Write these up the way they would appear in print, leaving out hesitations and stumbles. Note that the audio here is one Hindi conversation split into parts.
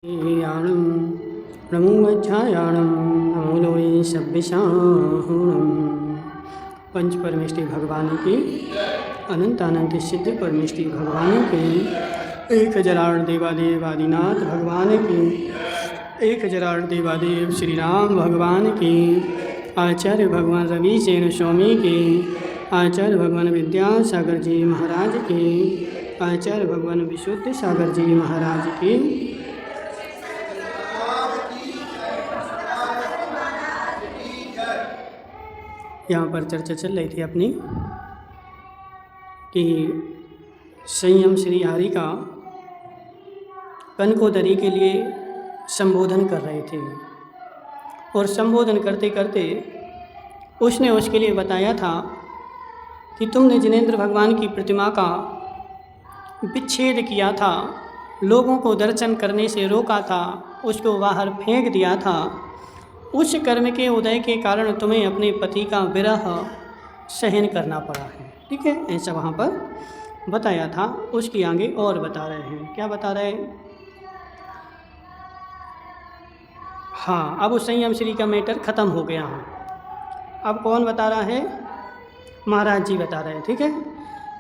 याणं नमो गच्छायाणं नमो लोये सभ्यसाहूणं। पंच परमेष्टि भगवान की अनंत अनंत सिद्ध परमेष्टि भगवान की 1008 देवादेव आदिनाथ भगवान की 1008 देवादेव श्री राम भगवान की आचार्य भगवान रविसेन स्वामी की आचार्य भगवान विद्यासागर जी महाराज की आचार्य भगवान विशुद्ध सागर जी महाराज की यहाँ पर चर्चा चल रही थी अपनी कि संयम श्री हरि का कनकोदरी के लिए संबोधन कर रहे थे और संबोधन करते करते उसने उसके लिए बताया था कि तुमने जिनेंद्र भगवान की प्रतिमा का विच्छेद किया था, लोगों को दर्शन करने से रोका था, उसको बाहर फेंक दिया था। उस कर्म के उदय के कारण तुम्हें अपने पति का विरह सहन करना पड़ा है। ठीक है, ऐसा वहाँ पर बताया था। उसकी आगे और बता रहे हैं। क्या बता रहे हैं? हाँ, अब उस संयम श्री का मैटर ख़त्म हो गया है। अब कौन बता रहा है? महाराज जी बता रहे हैं। ठीक है,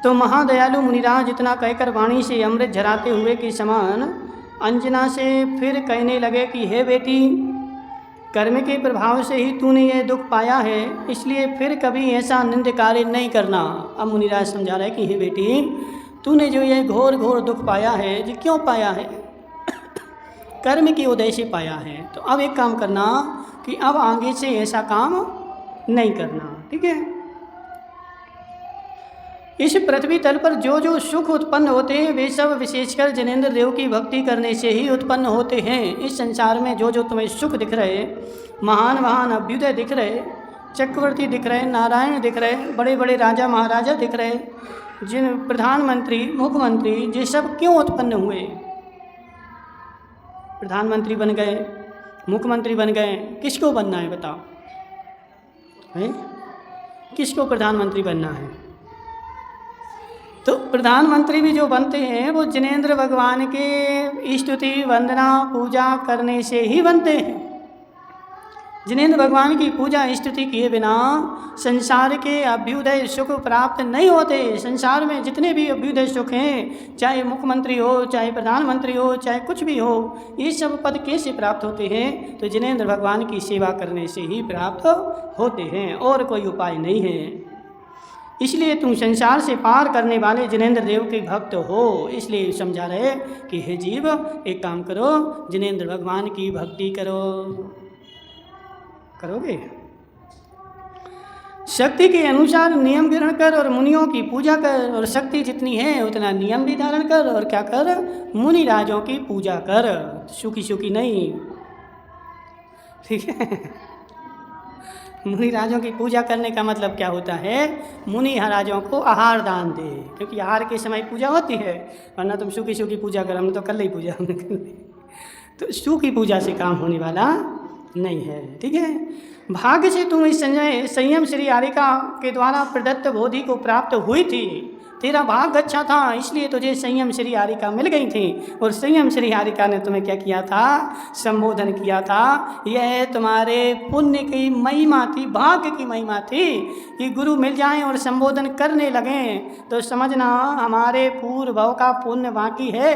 तो महादयालु मुनिराज इतना कहकर वाणी से अमृत झराते हुए के समान अंजना से फिर कहने लगे कि हे बेटी, कर्म के प्रभाव से ही तूने ये दुख पाया है, इसलिए फिर कभी ऐसा निंद कार्य नहीं करना। अब मुनिराज समझा रहे कि हे बेटी, तूने जो ये घोर घोर दुख पाया है, ये क्यों पाया है? कर्म के उदय से पाया है। तो अब एक काम करना कि अब आगे से ऐसा काम नहीं करना। ठीक है, इस पृथ्वी तल पर जो जो सुख उत्पन्न होते हैं वे सब विशेषकर जिनेंद्र देव की भक्ति करने से ही उत्पन्न होते हैं। इस संसार में जो जो तुम्हें सुख दिख रहे, महान महान अभ्युदय दिख रहे, चक्रवर्ती दिख रहे, नारायण दिख रहे, बड़े बड़े राजा महाराजा दिख रहे, जिन प्रधानमंत्री मुख्यमंत्री, ये सब क्यों उत्पन्न हुए? प्रधानमंत्री बन गए, मुख्यमंत्री बन गए, किसको बनना है बताओ? है किसको प्रधानमंत्री बनना है? तो प्रधानमंत्री भी जो बनते हैं वो जिनेंद्र भगवान के स्तुति वंदना पूजा करने से ही बनते हैं। जिनेंद्र भगवान की पूजा स्तुति किए बिना संसार के अभ्युदय सुख प्राप्त नहीं होते। संसार में जितने भी अभ्युदय सुख हैं, चाहे मुख्यमंत्री हो, चाहे प्रधानमंत्री हो, चाहे कुछ भी हो, ये सब पद कैसे प्राप्त होते हैं? तो जिनेंद्र भगवान की सेवा करने से ही प्राप्त होते हैं, और कोई उपाय नहीं है। इसलिए तुम संसार से पार करने वाले जिनेंद्र देव के भक्त हो। इसलिए समझा रहे कि हे जीव, एक काम करो, जिनेंद्र भगवान की भक्ति करो। करोगे? शक्ति के अनुसार नियम ग्रहण कर और मुनियों की पूजा कर, और शक्ति जितनी है उतना नियम भी धारण कर, और क्या कर? मुनि राजों की पूजा कर, सुखी सुखी नहीं। ठीक है, मुनि राजों की पूजा करने का मतलब क्या होता है? मुनि राजों को आहार दान दे, क्योंकि आहार के समय पूजा होती है, वरना तुम सूखी सूखी पूजा कर, हमने तो कल ही पूजा हमने कर ली। तो सूखी पूजा से काम होने वाला नहीं है। ठीक है, भाग्य से तुम इस संयम श्री हरिका के द्वारा प्रदत्त बोधि को प्राप्त हुई थी। तेरा भाग्य अच्छा था, इसलिए तुझे संयम श्री हरिका मिल गई थी। और संयम श्री हरिका ने तुम्हें क्या किया था? संबोधन किया था। यह तुम्हारे पुण्य की महिमा थी, भाग्य की महिमा थी कि गुरु मिल जाएं और संबोधन करने लगें। तो समझना, हमारे पूर्व का पुण्य बाकी है,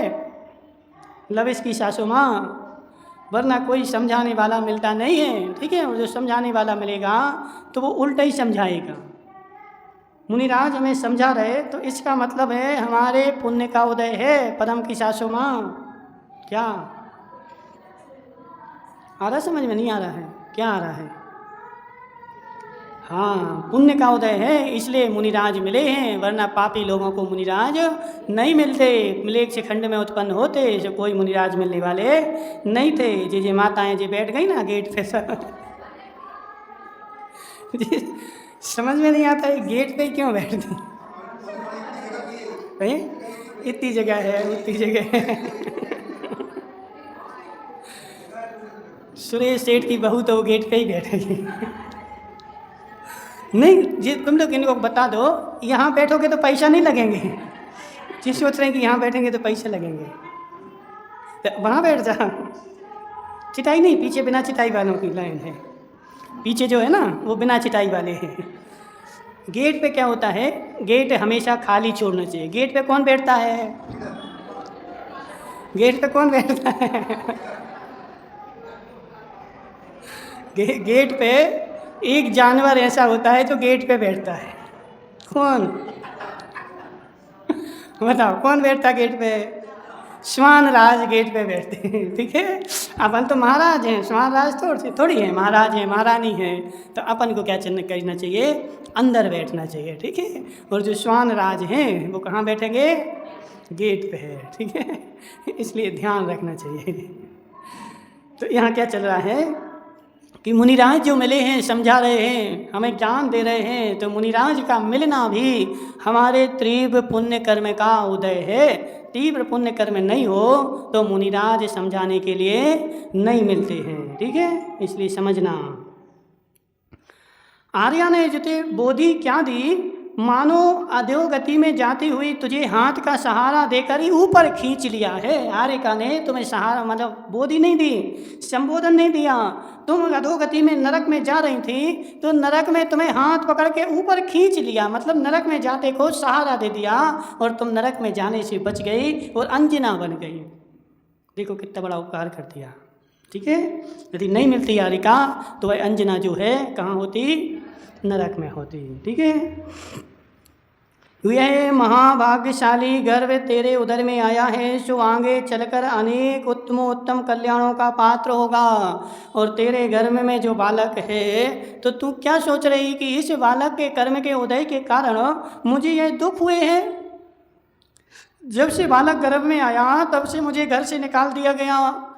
लविश की सासू माँ, वरना कोई समझाने वाला मिलता नहीं है। ठीक है, जो समझाने वाला मिलेगा तो वो उल्टा ही समझाएगा। मुनिराज हमें समझा रहे, तो इसका मतलब है हमारे पुण्य का उदय है। पदम की सासू माँ, क्या आ रहा? समझ में नहीं आ रहा है? क्या आ रहा है? हाँ, पुण्य का उदय है, इसलिए मुनिराज मिले हैं, वरना पापी लोगों को मुनिराज नहीं मिलते। मिलेक से खंड में उत्पन्न होते, जो कोई मुनिराज मिलने वाले नहीं थे। जे माताएं जे बैठ गई ना गेट पे समझ में नहीं आता है गेट पे क्यों बैठती? इतनी जगह है, उतनी जगह है। सुरेश सेठ की बहू तो गेट पे ही बैठेगी। नहीं जी, तुम लोग इनको बता दो, यहाँ बैठोगे तो पैसा नहीं लगेंगे। जिस सोच रहे हैं कि यहाँ बैठेंगे तो पैसे लगेंगे, तो वहाँ बैठ जा। चिटाई नहीं, पीछे बिना चिटाई वालों की लाइन है, पीछे जो है ना वो बिना चिटाई वाले हैं। गेट पे क्या होता है, गेट हमेशा खाली छोड़ना चाहिए। गेट पे कौन बैठता है, गेट पे कौन बैठता है? गेट पे एक जानवर ऐसा होता है जो गेट पे बैठता है। कौन? बताओ कौन बैठता है गेट पे? श्वान राज गेट पे बैठते हैं। ठीक है, अपन तो महाराज हैं, श्वान राज थोड़ी है, महाराज हैं महारानी हैं। तो अपन को क्या करना चाहिए, अंदर बैठना चाहिए। ठीक है, और जो श्वान राज हैं वो कहाँ बैठेंगे, गेट पे है। ठीक है, इसलिए ध्यान रखना चाहिए। तो यहाँ क्या चल रहा है कि मुनिराज जो मिले हैं, समझा रहे हैं, हमें ज्ञान दे रहे हैं। तो मुनिराज का मिलना भी हमारे तीव्र पुण्य कर्म का उदय है। तीव्र पुण्य कर्म नहीं हो तो मुनिराज समझाने के लिए नहीं मिलते हैं। ठीक है, इसलिए समझना। आर्या ने जुते बोधि क्या दी, मानो अधोगति में जाती हुई तुझे हाथ का सहारा देकर ही ऊपर खींच लिया है। आर्यका ने तुम्हें सहारा मतलब बोधि नहीं दी, संबोधन नहीं दिया। तुम अधोगति में नरक में जा रही थी तो नरक में तुम्हें हाथ पकड़ के ऊपर खींच लिया, मतलब नरक में जाते को सहारा दे दिया और तुम नरक में जाने से बच गई और अंजना बन गई। देखो कितना बड़ा उपकार कर दिया। ठीक है, यदि नहीं मिलती आर्यका तो वह अंजना जो है कहाँ होती, नरक में होती। ठीक है, यह महाभाग्यशाली गर्भ तेरे उदर में आया है, जो आगे चलकर अनेक उत्तम कल्याणों का पात्र होगा। और तेरे गर्भ में जो बालक है तो तू क्या सोच रही कि इस बालक के कर्म के उदय के कारण मुझे यह दुख हुए हैं। जब से बालक गर्भ में आया तब से मुझे घर से निकाल दिया गया।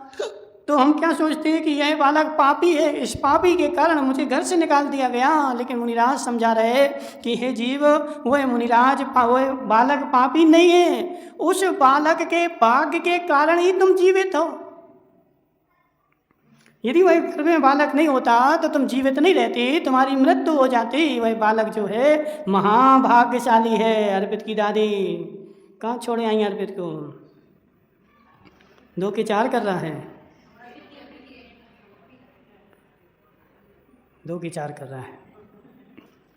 तो हम क्या सोचते हैं कि यह बालक पापी है, इस पापी के कारण मुझे घर से निकाल दिया गया। लेकिन मुनिराज समझा रहे कि हे जीव, वह मुनिराज वह बालक पापी नहीं है, उस बालक के भाग्य के कारण ही तुम जीवित हो। यदि वह घर में बालक नहीं होता तो तुम जीवित नहीं रहती, तुम्हारी मृत्यु हो जाती। वह बालक जो है महाभाग्यशाली है। अर्पित की दादी कहाँ छोड़े आई अर्पित को, 2 के 4 कर रहा है, 2 की 4 कर रहा है,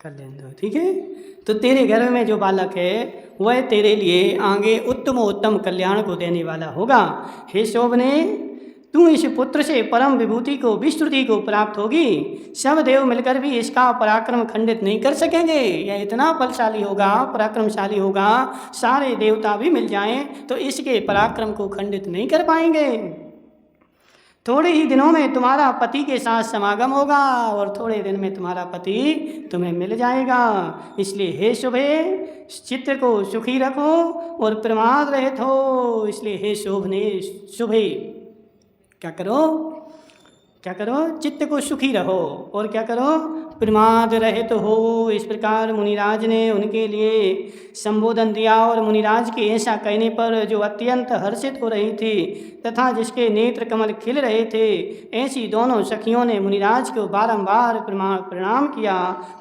कर लेने दो। ठीक है, तो तेरे घर में जो बालक है वह तेरे लिए आगे उत्तम कल्याण को देने वाला होगा। हे शोभने, तू इस पुत्र से परम विभूति को विस्तृति को प्राप्त होगी। सब देव मिलकर भी इसका पराक्रम खंडित नहीं कर सकेंगे। यह इतना बलशाली होगा, पराक्रमशाली होगा, सारे देवता भी मिल जाएं तो इसके पराक्रम को खंडित नहीं कर पाएंगे। थोड़े ही दिनों में तुम्हारा पति के साथ समागम होगा और थोड़े दिन में तुम्हारा पति तुम्हें मिल जाएगा। इसलिए हे शुभे, चित्त को सुखी रखो और प्रमाद रहित हो। इसलिए हे शोभने, शुभे क्या करो, चित्त को सुखी रहो और क्या करो, प्रमाद रहित हो। इस प्रकार मुनिराज ने उनके लिए संबोधन दिया। और मुनिराज के ऐसा कहने पर जो अत्यंत हर्षित हो रही थी तथा जिसके नेत्र कमल खिल रहे थे, ऐसी दोनों सखियों ने मुनिराज को बारंबार प्रणाम किया।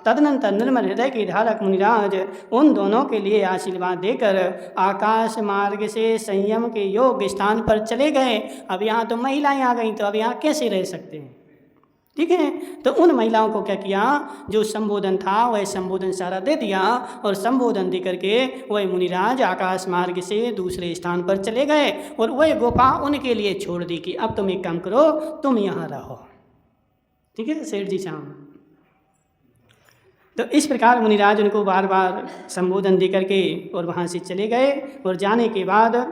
तदनंतर निर्मल हृदय के धारक मुनिराज उन दोनों के लिए आशीर्वाद देकर आकाश मार्ग से संयम के योग्य स्थान पर चले गए। अब यहाँ तो महिलाएं आ गई, तो अब यहाँ कैसे रह सकते हैं। ठीक है, तो उन महिलाओं को क्या किया, जो संबोधन था वह संबोधन सारा दे दिया और संबोधन दे करके वह मुनिराज आकाश मार्ग से दूसरे स्थान पर चले गए और वह गुफा उनके लिए छोड़ दी कि अब तुम एक काम करो, तुम यहाँ रहो। ठीक है सेठ जी शाम। तो इस प्रकार मुनिराज उनको बार बार संबोधन दे करके और वहाँ से चले गए। और जाने के बाद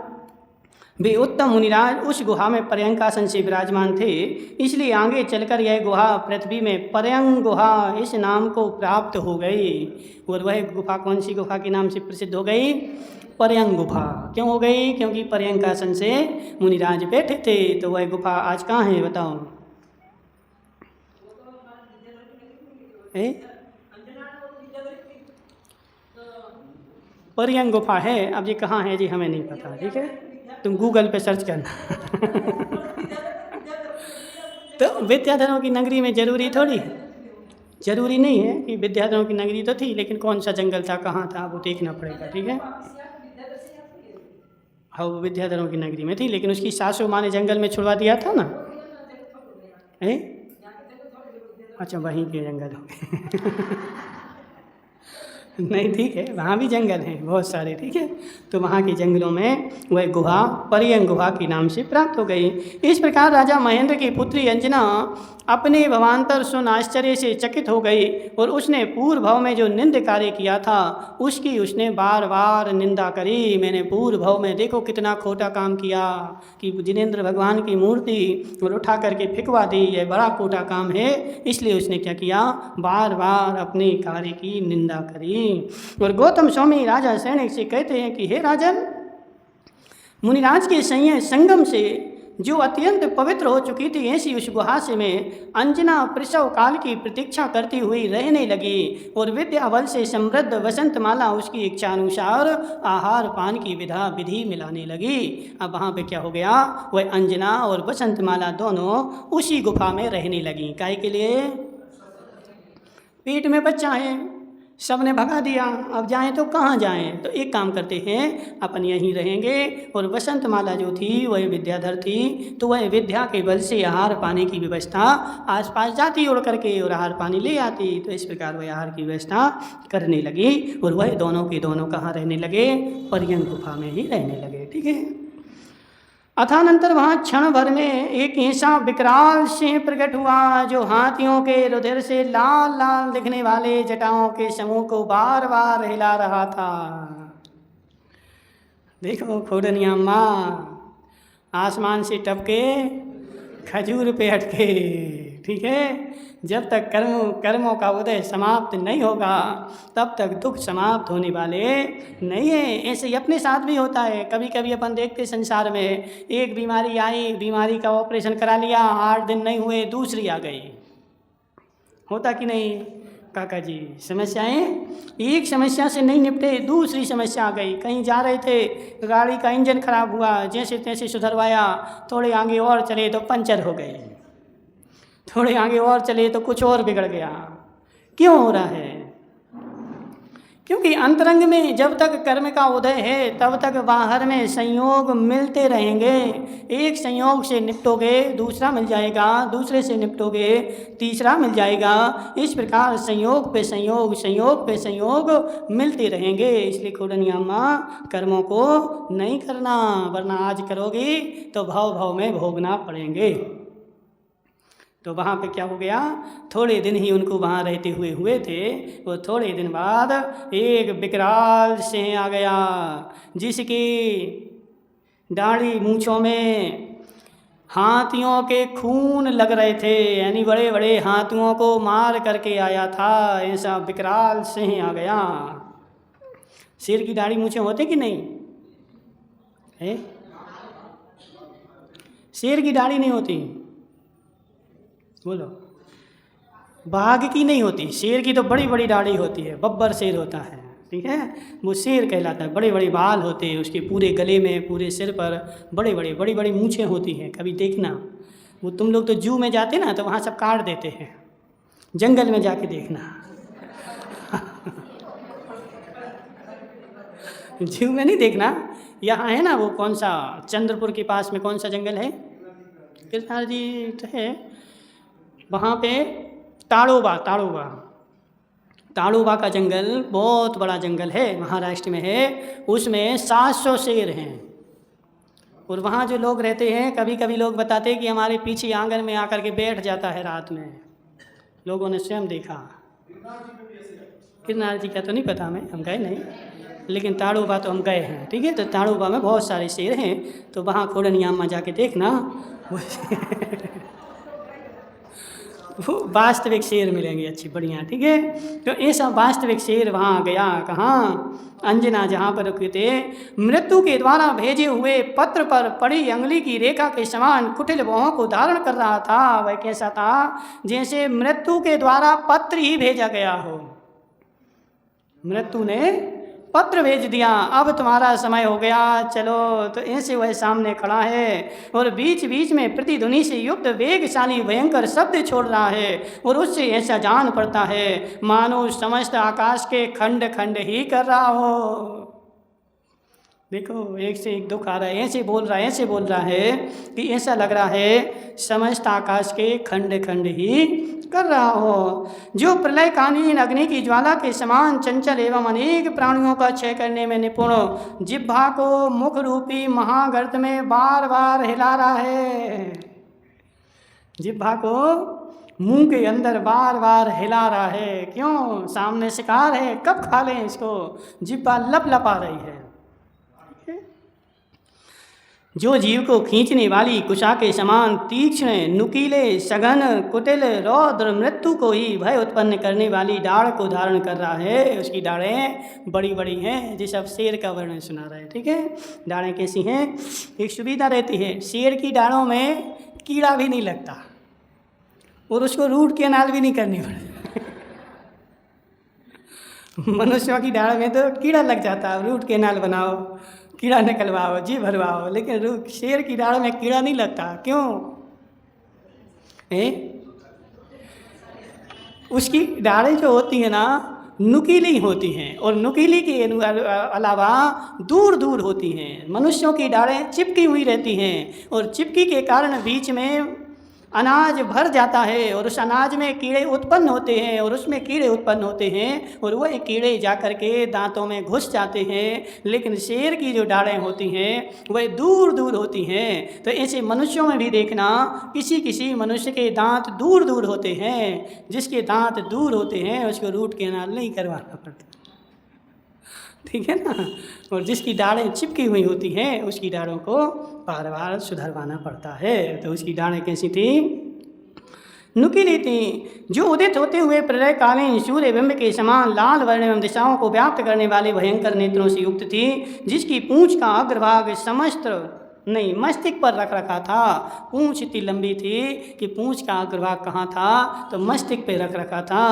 वे उत्तम मुनिराज उस गुहा में पर्यंकासन से विराजमान थे। इसलिए आगे चलकर यह गुहा पृथ्वी में पर्यंक गुहा इस नाम को प्राप्त हो गई। और वह गुफा कौन सी गुफा के नाम से प्रसिद्ध हो गई, पर्यंक गुफा। क्यों हो गई, क्योंकि पर्यंकासन से मुनिराज बैठे थे। तो वह गुफा आज कहाँ है बताओ, पर्यंक गुफा है। अब ये कहाँ है जी हमें नहीं पता। ठीक है, तुम गूगल पे सर्च करना। तो विद्याधरों की नगरी में जरूरी थोड़ी है, जरूरी नहीं है कि विद्याधरों की नगरी तो थी, लेकिन कौन सा जंगल था, कहाँ था, वो देखना पड़ेगा। ठीक है, हाँ, वो विद्याधरों की नगरी में थी, लेकिन उसकी सासू माँ ने जंगल में छुड़वा दिया था ना। अच्छा, वहीं के जंगल होंगे। नहीं, ठीक है, वहाँ भी जंगल हैं बहुत सारे, ठीक है। तो वहाँ के जंगलों में वह गुहा पर्यंग गुहा के नाम से प्राप्त हो गई। इस प्रकार राजा महेंद्र की पुत्री अंजना अपने भवांतर सुन आश्चर्य से चकित हो गई और उसने पूर्व भाव में जो निंद कार्य किया था उसकी उसने बार बार निंदा करी। मैंने पूर्व भाव में देखो कितना खोटा काम किया कि जिनेंद्र भगवान की मूर्ति और उठा करके फिकवा दी, यह बड़ा खोटा काम है। इसलिए उसने क्या किया, बार बार अपने कार्य की निंदा करी। और गौतम स्वामी राजा सैनिक से कहते हैं कि हे राजन, मुनिराज के संगम से जो अत्यंत पवित्र हो चुकी थी ऐसी उस गुहा से में अंजना प्रसव काल की प्रतीक्षा करती हुई रहने लगी और विद्या बल से समृद्ध वसंतमाला उसकी इच्छा अनुसार आहार पान की विधि मिलाने लगी। अब वहाँ पे क्या हो गया, वह अंजना और वसंतमाला दोनों उसी गुफा में रहने लगी। काहे के लिए, पेट में बच्चा है, सबने भगा दिया, अब जाएं तो कहाँ जाएं। तो एक काम करते हैं, अपन यहीं रहेंगे। और वसंतमाला जो थी वह विद्याधर थी, तो वह विद्या के बल से आहार पानी की व्यवस्था आसपास जाती उड़ करके और आहार पानी ले आती। तो इस प्रकार वह आहार की व्यवस्था करने लगी और वह दोनों के दोनों कहाँ रहने लगे, पर्यंक गुफा में ही रहने लगे, ठीक है। अथानंतर वहाँ क्षण भर में एक ऐसा विकराल सिंह प्रकट हुआ जो हाथियों के रुधिर से लाल लाल दिखने वाले जटाओं के समूह को बार बार हिला रहा था। देखो खोडनिया माँ आसमान से टपके खजूर पे अटके, ठीक है। जब तक कर्मों का उदय समाप्त नहीं होगा तब तक दुख समाप्त होने वाले नहीं है। ऐसे ही अपने साथ भी होता है। कभी कभी अपन देखते संसार में, एक बीमारी आई, बीमारी का ऑपरेशन करा लिया, 8 दिन नहीं हुए दूसरी आ गई, होता कि नहीं काका जी। समस्याएं एक समस्या से नहीं निपटे, दूसरी समस्या आ गई। कहीं जा रहे थे, गाड़ी का इंजन खराब हुआ, जैसे तैसे सुधरवाया, थोड़े आगे और चले तो पंचर हो गए, थोड़े आगे और चले तो कुछ और बिगड़ गया। क्यों हो रहा है? क्योंकि अंतरंग में जब तक कर्म का उदय है तब तक बाहर में संयोग मिलते रहेंगे। एक संयोग से निपटोगे दूसरा मिल जाएगा, दूसरे से निपटोगे तीसरा मिल जाएगा। इस प्रकार संयोग पे संयोग, संयोग पे संयोग मिलते रहेंगे। इसलिए खोडनिया माँ कर्मों को नहीं करना, वरना आज करोगी तो भाव भाव में भोगना पड़ेंगे। तो वहाँ पे क्या हो गया, थोड़े दिन ही उनको वहाँ रहते हुए थे। वो थोड़े दिन बाद एक विकराल सिंह आ गया जिसकी दाढ़ी मूँछों में हाथियों के खून लग रहे थे, यानी बड़े बड़े हाथियों को मार करके आया था। ऐसा विकराल सिंह आ गया। शेर की दाढ़ी मूँछें होते कि नहीं है? शेर की दाढ़ी नहीं होती, बोलो। बाघ की नहीं होती, शेर की तो बड़ी बड़ी दाढ़ी होती है, बब्बर शेर होता है, ठीक है। वो शेर कहलाता है। बड़े बड़े बाल होते हैं उसके, पूरे गले में, पूरे सिर पर बड़ी बड़ी मूंछें होती हैं। कभी देखना, वो तुम लोग तो जू में जाते ना तो वहाँ सब काट देते हैं, जंगल में जाके देखना। जू में नहीं देखना, यहाँ है ना वो कौन सा, चंद्रपुर के पास में कौन सा जंगल है, कृष्णा जी तो है वहाँ पे, ताड़ोबा का जंगल बहुत बड़ा जंगल है, महाराष्ट्र में है। उसमें 700 शेर हैं। और वहाँ जो लोग रहते हैं, कभी कभी लोग बताते हैं कि हमारे पीछे आंगन में आकर के बैठ जाता है रात में। लोगों ने स्वयं देखा। गिरनार जी का तो नहीं पता हमें, हम गए नहीं, लेकिन ताड़ोबा तो हम गए हैं, ठीक है। तो ताड़ोबा में बहुत सारे शेर हैं, तो वहाँ खोडनिया में जाके देखना, वो वास्तविक शेर मिलेंगे, अच्छी बढ़िया, ठीक है। तो ऐसा वास्तविक शेर वहाँ गया, कहाँ, अंजना जहाँ पर रुके थे। मृत्यु के द्वारा भेजे हुए पत्र पर पड़ी अंगुली की रेखा के समान कुटिल बाहों को धारण कर रहा था। वह कैसा था, जैसे मृत्यु के द्वारा पत्र ही भेजा गया हो। मृत्यु ने पत्र भेज दिया, अब तुम्हारा समय हो गया, चलो। तो ऐसे वह सामने खड़ा है और बीच बीच में प्रतिध्वनि से युक्त वेगशाली भयंकर शब्द छोड़ रहा है। और उससे ऐसा जान पड़ता है मानो समस्त आकाश के खंड खंड ही कर रहा हो। देखो एक से एक दुख आ रहा है, ऐसे बोल रहा है कि ऐसा लग रहा है समस्त आकाश के खंड खंड ही कर रहा हो। जो प्रलयकालीन अग्नि की ज्वाला के समान चंचल एवं अनेक प्राणियों का क्षय करने में निपुण, जिह्वा को मुख रूपी महागर्त में बार बार हिला रहा है। जिह्वा को मुंह के अंदर बार बार हिला रहा है। क्यों? सामने शिकार है, कब खा लें इसको। जिह्वा लप आ रही है। जो जीव को खींचने वाली कुशा के समान तीक्ष्ण, नुकीले, सघन, कुटिल, रौद्र, मृत्यु को ही भय उत्पन्न करने वाली डाढ़ को धारण कर रहा है। उसकी डाढ़ें बड़ी बड़ी हैं। जैसे अब शेर का वर्णन सुना रहा है, ठीक है। डाढ़ें कैसी हैं? एक सुविधा रहती है, शेर की डाढ़ों में कीड़ा भी नहीं लगता और उसको रूट कैनाल भी नहीं करनी पड़ती। मनुष्यों की डाढ़ में तो कीड़ा लग जाता है, रूट कैनाल बनाओ, कीड़ा निकलवाओ, जी भरवाओ, लेकिन शेर की डाढ़ में कीड़ा नहीं लगता। क्यों? उसकी डाढ़ें जो होती हैं ना, नुकीली होती हैं और नुकीली के अलावा दूर दूर होती हैं। मनुष्यों की डाढ़ें चिपकी हुई रहती हैं और चिपकी के कारण बीच में अनाज भर जाता है और उस अनाज में कीड़े उत्पन्न होते हैं और उसमें कीड़े उत्पन्न होते हैं और वह कीड़े जा कर के दांतों में घुस जाते हैं। लेकिन शेर की जो डाढ़ें होती हैं वह दूर दूर होती हैं। तो ऐसे मनुष्यों में भी देखना, किसी किसी मनुष्य के दांत दूर दूर होते हैं। जिसके दांत दूर होते हैं उसको रूट कैनाल नहीं करवाना पड़ता, ठीक है ना। और जिसकी डाढ़ें चिपकी हुई होती हैं उसकी डाढ़ों को बार बार सुधरवाना पड़ता है। तो उसकी डाढ़ें कैसी थी? नुकीली थी। जो उदित होते हुए प्रलयकालीन सूर्य बिंब के समान लाल वर्ण एवं दिशाओं को व्याप्त करने वाले भयंकर नेत्रों से युक्त थी। जिसकी पूंछ का अग्रभाग समस्त मस्तिष्क पर रख रखा था। पूंछ इतनी लंबी थी कि पूंछ का अग्रभाग कहाँ था? तो मस्तिष्क पे रख रखा था।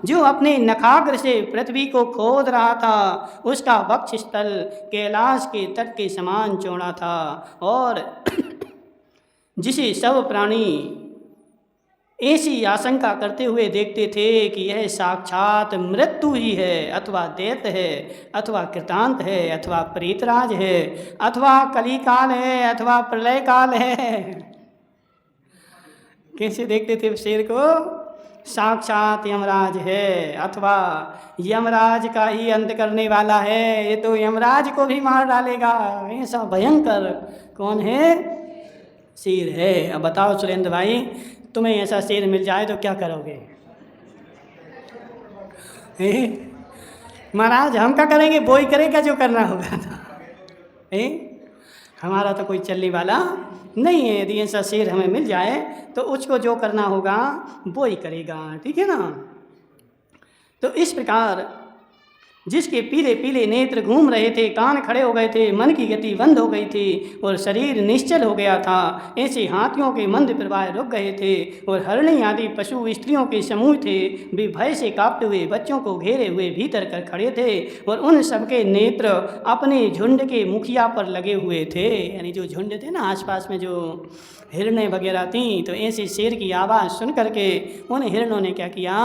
जो अपने नखाग्र से पृथ्वी को खोद रहा था, उसका वक्षस्थल कैलाश के तट के समान चौड़ा था और जिसे सब प्राणी ऐसी आशंका करते हुए देखते थे कि यह साक्षात मृत्यु ही है, अथवा दैत्य है, अथवा कृतांत है, अथवा प्रेतराज है, अथवा कलिकाल है, अथवा प्रलय काल है। कैसे देखते थे शेर को? साक्षात यमराज है, अथवा यमराज का ही अंत करने वाला है, ये तो यमराज को भी मार डालेगा। ऐसा भयंकर कौन है? शेर है। अब बताओ सुरेंद्र भाई, तुम्हें ऐसा शेर मिल जाए तो क्या करोगे? महाराज हम क्या करेंगे? वो ही करेगा जो करना होगा। हमारा तो कोई चलने वाला नहीं है। यदि ऐसा शेर हमें मिल जाए तो उसको जो करना होगा वो ही करेगा, ठीक है ना। तो इस प्रकार जिसके पीले पीले नेत्र घूम रहे थे, कान खड़े हो गए थे, मन की गति बंद हो गई थी और शरीर निश्चल हो गया था, ऐसे हाथियों के मंद प्रवाह रुक गए थे और हरणी आदि पशु स्त्रियों के समूह थे, वे भय से कांपते हुए बच्चों को घेरे हुए भीतर कर खड़े थे और उन सबके नेत्र अपने झुंड के मुखिया पर लगे हुए थे। यानी जो झुंड थे ना आसपास में, जो हिरनें वगैरह थीं, तो ऐसे शेर की आवाज़ सुन करके उन हिरणों ने क्या किया?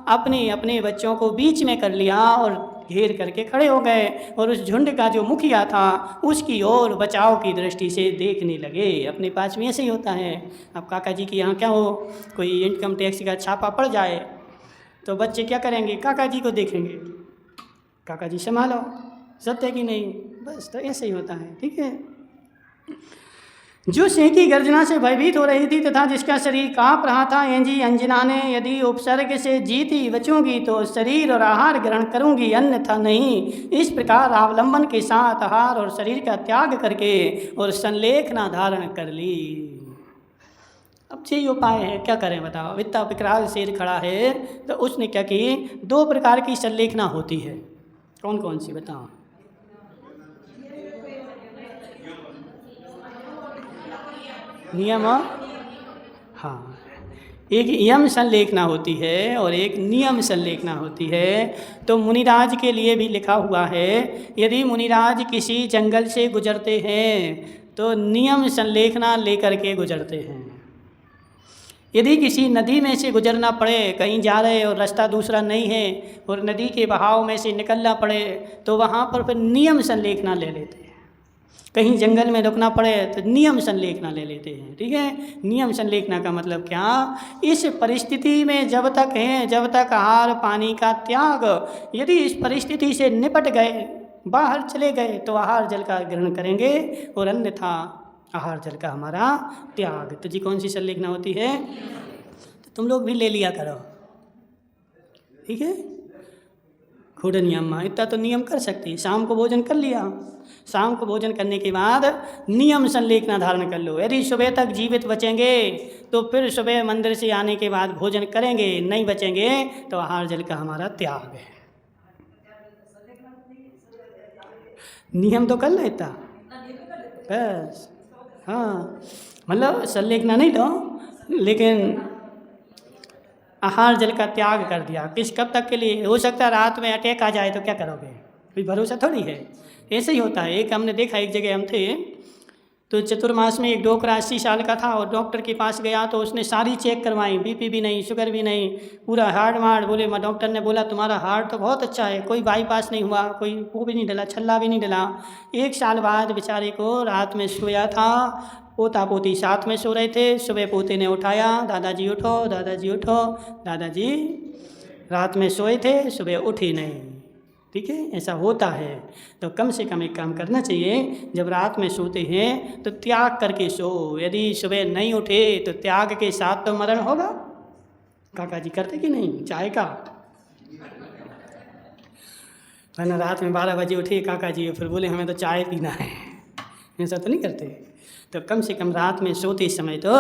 अपने अपने बच्चों को बीच में कर लिया और घेर करके खड़े हो गए और उस झुंड का जो मुखिया था उसकी ओर बचाव की दृष्टि से देखने लगे। अपने पास में ऐसे ही होता है। अब काका जी के यहाँ क्या हो, कोई इनकम टैक्स का छापा पड़ जाए तो बच्चे क्या करेंगे? काका जी को देखेंगे, काका जी संभालो, सत्य कि नहीं? बस तो ऐसे ही होता है, ठीक है। जो सिंह की गर्जना से भयभीत हो रही थी तथा जिसका शरीर काँप रहा था, एंजी अंजना ने यदि उपसर्ग से जीती बचूंगी तो शरीर और आहार ग्रहण करूंगी, अन्यथा नहीं। इस प्रकार अवलंबन के साथ आहार और शरीर का त्याग करके और संलेखना धारण कर ली। अब यही उपाय है, क्या करें बताओ। इतना विकराल शेर खड़ा है तो उसने क्या की? 2 प्रकार की संलेखना होती है। कौन कौन सी बताओ? नियम, हाँ, एक यम संलेखना होती है और एक नियम संलेखना होती है। तो मुनिराज के लिए भी लिखा हुआ है, यदि मुनिराज किसी जंगल से गुजरते हैं तो नियम संलेखना लेकर के गुजरते हैं। यदि किसी नदी में से गुजरना पड़े, कहीं जा रहे और रास्ता दूसरा नहीं है और नदी के बहाव में से निकलना पड़े तो वहाँ पर फिर नियम संलेखना ले लेते हैं। कहीं जंगल में रुकना पड़े तो नियम संलेखना ले लेते हैं। ठीक है, नियम संलेखना का मतलब क्या, इस परिस्थिति में जब तक हैं, जब तक आहार पानी का त्याग, यदि इस परिस्थिति से निपट गए, बाहर चले गए, तो आहार जल का ग्रहण करेंगे और अन्यथा आहार जल का हमारा त्याग। तो जी कौन सी संलेखना होती है, तो तुम लोग भी ले लिया करो। ठीक है, खुद नियम, इतना तो नियम कर सकती। शाम को भोजन कर लिया, शाम को भोजन करने के बाद नियम संलेखना धारण कर लो। यदि सुबह तक जीवित बचेंगे तो फिर सुबह मंदिर से आने के बाद भोजन करेंगे, नहीं बचेंगे तो आहार जल का हमारा त्याग है। नियम तो कर लेता बस। हाँ, मतलब संलेखना नहीं लो, लेकिन आहार जल का त्याग कर दिया। कब तक के लिए, हो सकता है रात में अटैक आ जाए तो क्या करोगे, कोई भरोसा थोड़ी है। ऐसे ही होता है। एक हमने देखा, एक जगह हम थे तो चतुर्मास में एक डोकरा 80 साल का था और डॉक्टर के पास गया तो उसने सारी चेक करवाई, बीपी भी नहीं, शुगर भी नहीं, पूरा हार्ट मार्ट। बोले, डॉक्टर ने बोला तुम्हारा हार्ट तो बहुत अच्छा है, कोई बाईपास नहीं हुआ, कोई वो भी नहीं डला, छल्ला भी नहीं डला। 1 साल बाद बेचारे को रात में सोया था, पोता पोती साथ में सो रहे थे। सुबह पोते ने उठाया, दादाजी उठो, दादाजी उठो। दादाजी रात में सोए थे, सुबह उठे नहीं। ठीक है, ऐसा होता है। तो कम से कम एक काम करना चाहिए, जब रात में सोते हैं तो त्याग करके सो। यदि सुबह नहीं उठे तो त्याग के साथ तो मरण होगा। काका जी करते कि नहीं चाय का, वरना रात में 12 बजे उठे काका जी, फिर बोले हमें तो चाय पीना है, ऐसा तो नहीं करते। तो कम से कम रात में सोते समय तो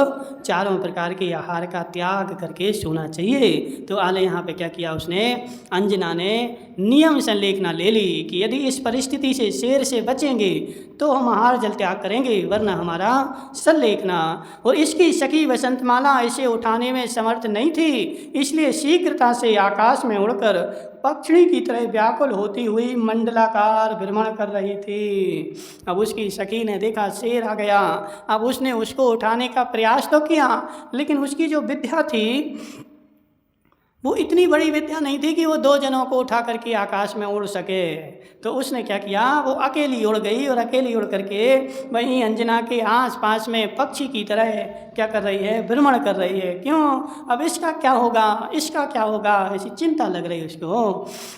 चारों प्रकार के आहार का त्याग करके सोना चाहिए। तो आले यहाँ पे क्या किया उसने, अंजना ने नियम संलेखना ले ली कि यदि इस परिस्थिति से शेर से बचेंगे तो हम आहार जल त्याग करेंगे, वरना हमारा संलेखना। और इसकी सखी वसंतमाला इसे उठाने में समर्थ नहीं थी, इसलिए शीघ्रता से आकाश में उड़कर पक्षी की तरह व्याकुल होती हुई मंडलाकार भ्रमण कर रही थी। अब उसकी सखी ने देखा शेर आ गया, अब उसने उसको उठाने का प्रयास तो किया, लेकिन उसकी जो विद्या थी वो इतनी बड़ी विद्या नहीं थी कि वो 2 जनों को उठा करके आकाश में उड़ सके। तो उसने क्या किया, वो अकेली उड़ गई और अकेली उड़ करके वहीं अंजना के आस-पास में पक्षी की तरह क्या कर रही है, भ्रमण कर रही है। क्यों, अब इसका क्या होगा, इसका क्या होगा, ऐसी चिंता लग रही उसको।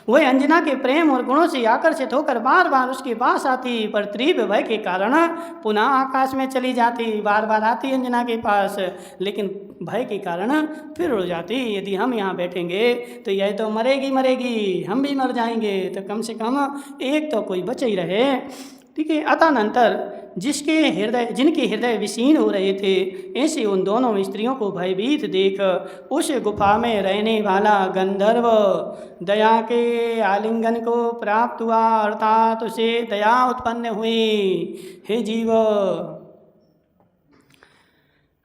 वह अंजना के प्रेम और गुणों से आकर्षित होकर बार बार उसके पास आती, पर तीव्र भय के कारण पुनः आकाश में चली जाती। बार बार आती अंजना के पास, लेकिन भय के कारण फिर उड़ जाती। यदि हम यहाँ बैठेंगे तो यह तो मरेगी, हम भी मर जाएंगे, तो कम से कम एक तो कोई बच ही रहे। ठीक है, अतःनंतर जिनके हृदय विशीर्ण हो रहे थे, ऐसे उन दोनों स्त्रियों को भयभीत देख उस गुफा में रहने वाला गंधर्व दया के आलिंगन को प्राप्त हुआ, अर्थात उसे दया उत्पन्न हुई। हे जीव,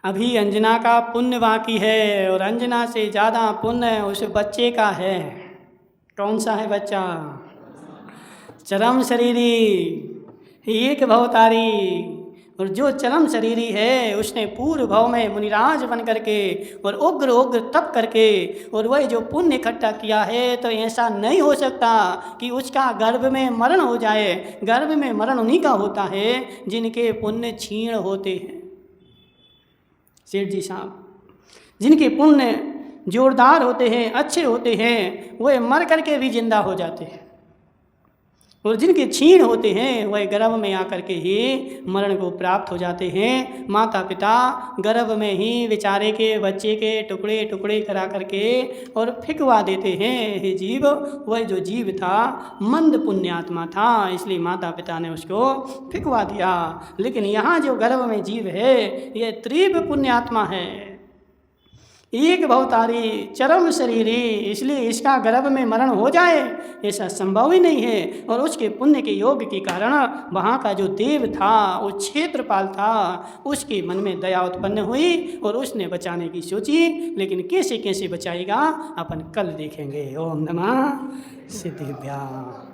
अभी अंजना का पुण्य बाकी है और अंजना से ज़्यादा पुण्य उस बच्चे का है। कौन सा है बच्चा, चरम शरीरी, एक भवतारी। और जो चरम शरीरी है उसने पूर्व भव में मुनिराज बन करके और उग्र तप करके और वह जो पुण्य इकट्ठा किया है, तो ऐसा नहीं हो सकता कि उसका गर्भ में मरण हो जाए। गर्भ में मरण उन्हीं का होता है जिनके पुण्य क्षीण होते हैं। सेठ जी साहब, जिनके पुण्य जोरदार होते हैं, अच्छे होते हैं, वह मर करके भी जिंदा हो जाते हैं, और जिनके क्षीण होते हैं वह गर्भ में आकर के ही मरण को प्राप्त हो जाते हैं। माता पिता गर्भ में ही बेचारे के बच्चे के टुकड़े टुकड़े करा करके और फिकवा देते हैं। हे जीव, वह जो जीव था मंद पुण्यात्मा था, इसलिए माता पिता ने उसको फिकवा दिया। लेकिन यहाँ जो गर्भ में जीव है यह तीव्र पुण्यात्मा है, एक भवतारी, चरम शरीरी, इसलिए इसका गर्भ में मरण हो जाए ऐसा संभव ही नहीं है। और उसके पुण्य के योग के कारण वहाँ का जो देव था, वो क्षेत्रपाल था, उसके मन में दया उत्पन्न हुई और उसने बचाने की सोची। लेकिन कैसे कैसे बचाएगा अपन कल देखेंगे। ओम नमः सिद्धिभ्याम।